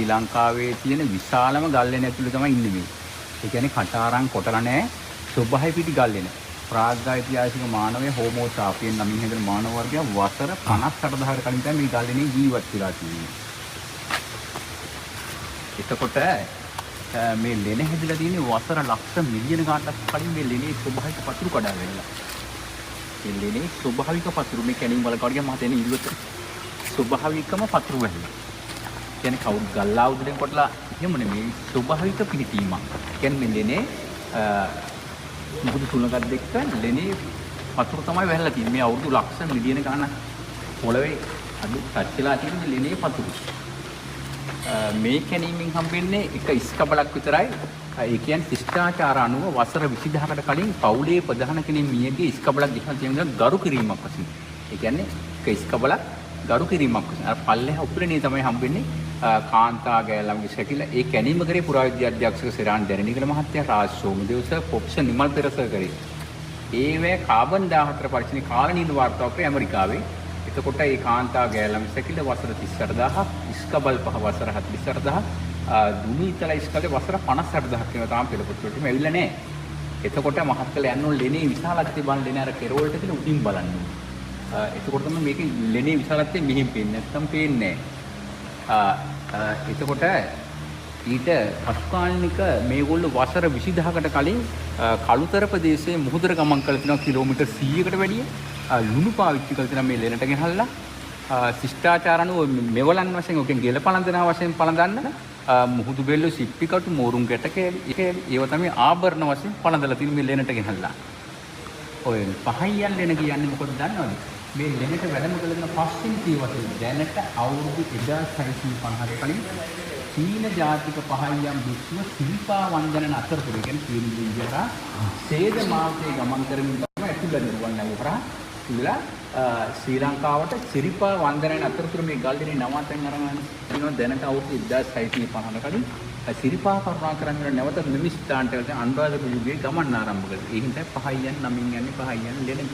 ශ්‍රී ලංකාවේ තියෙන විශාලම ගල්ලෙන ඇතුළේ තමයි ඉන්නේ මේ. ඒ කියන්නේ කටාරම් කොටලා නැහැ. ස්වභාවික පිටි ගල්ලෙන. ප්‍රාග්ධෛතිහාසික මානවය හෝමෝ සාපියන් නමින් හැදෙන මානව වර්ගය වසර 58000කට කලින් තමයි මේ ගල්ලෙනේ ජීවත් වෙලා තියෙන්නේ. එතකොට මේ ලෙන හැදිලා තියෙන්නේ වසර ලක්ෂ මිලියන ගාණක් කලින් මේ ලෙනේ ස්වභාවික පතුරු කඩා වෙලා. මේ ලෙනේ ස්වභාවික පතුරු මේ කැණින් වල කඩිය මහත එන ඉල්ලුවට ස්වභාවිකම පතුරු වෙලා. කියන්නේ කවුරු ගල්ලා උඩින් කොටලා එහෙම නෙමෙයි ස්වභාවික පිහිටීමක්. කියන්නේ මේ ලෙනේ මුහුදු සුළඟක් දෙක්ක ලෙනේ පතුරු තමයි වැහලා තියෙන්නේ. මේ අවුරුදු ලක්ෂ මිලියන ගාණක් පොළවේ අඩු ටච් වෙලා තියෙන ලෙනේ පතුරු. මේ කැණීමෙන් හම්බෙන්නේ එක ඉස්කබලක් විතරයි. ඒ කියන්නේ ශිෂ්ටාචාර අනුව වසර 20000කට කලින් පවුලේ ප්‍රධාන කෙනෙක් මියගේ ඉස්කබලක් ගිහලා තියෙන ගරු කිරීමක් වශයෙන්. ඒ කියන්නේ එක ඉස්කබලක් ගරු කිරීමක් වශයෙන්. අර පල්ලෙහා උපරිණේ තමයි හම්බෙන්නේ කාන්තා ගෑල්ලම්ගේ සැකිලා. ඒ කැණීම කරේ පුරාවිද්‍යා අධ්‍යක්ෂක සිරාන් දැරණිකල මහත්තයා, රාජ් සෝමදේව සර්, පොප්සර් නිමල් පෙරසර් කරේ. ඒවැ කාබන් 14 පරීක්ෂණ කාලනීය වාර්තාවක් කරේ ඇමරිකාවේ. එතකොට මේ කාන්තා ගෑල්ලම් සැකිල්ල වසර 38000ක්, ඉස්කබල් පහ වසර 48000ක්, දුනි ඉතල ඉස්කබල් වසර 58000ක් වෙනවා. තාම පෙළපොත්වලටම ඇවිල්ලා නැහැ. එතකොට මහත්කල යන්න ඕන ලෙනේ විශාලත්වය බලන්න ලෙනේ අර කෙරවලට තියෙන උඩින් බලන්න. එතකොට තමයි මේකේ ලෙනේ විශාලත්වය මෙහින් පේන්නේ. නැත්තම් පේන්නේ නැහැ. එතකොට ඊට පසුකාලිනික මේගොල්ලෝ වසර 20000කට කලින් කළුතර ප්‍රදේශයේ මුහුදට ගමන් කළ තිනවා කිලෝමීටර් 100කට වැඩිය. ලුණු පාවිච්චි කරලා තියෙනවා මේ ලෙනට ගෙනහල්ලා. ශිෂ්ටාචාර අනුව මෙවලන් වශයෙන් ඔකෙන් ගෙල පළඳනවා වශයෙන් පළඳන්න මුහුදු බෙල්ල සිප්පිකටු මෝරුම් ගැටකේ ඒව තමයි ආභරණ වශයෙන් පළඳලා තියෙන මේ ලෙනට ගෙනහල්ලා. ඔය පහයියන් ලෙන කියන්නේ මොකද දන්නවද? මේ ලෙනට වැඩම කළ දෙන පස්සින් තීවතේ දැනට අවුරුදු 1650 කලින් චීන ජාතික පහයියන් විශ්ව සිරිපා වන්දනන අතරතුර කියන්නේ චීන දිවිහරා සේද මාර්ගයේ ගමන් කරමින් තමයි ඇතුළත රුවන්වැලි හරහා ඉඳලා ශ්‍රී ලංකාවට සිරිපා වන්දනන අතරතුර මේ ගල්ලෙනේ නවාතැන් අරගෙන ඉනවා. දැනට අවුරුදු 1650 කලින් සිරිපා කරුණා කරන්නේ නැවත මෙමි ස්ථානට අනුරාධපුර යුගයේ ගමන් ආරම්භ කළා. ඒ හින්දා පහයියන් නමින් යන්නේ පහයියන් ලෙන.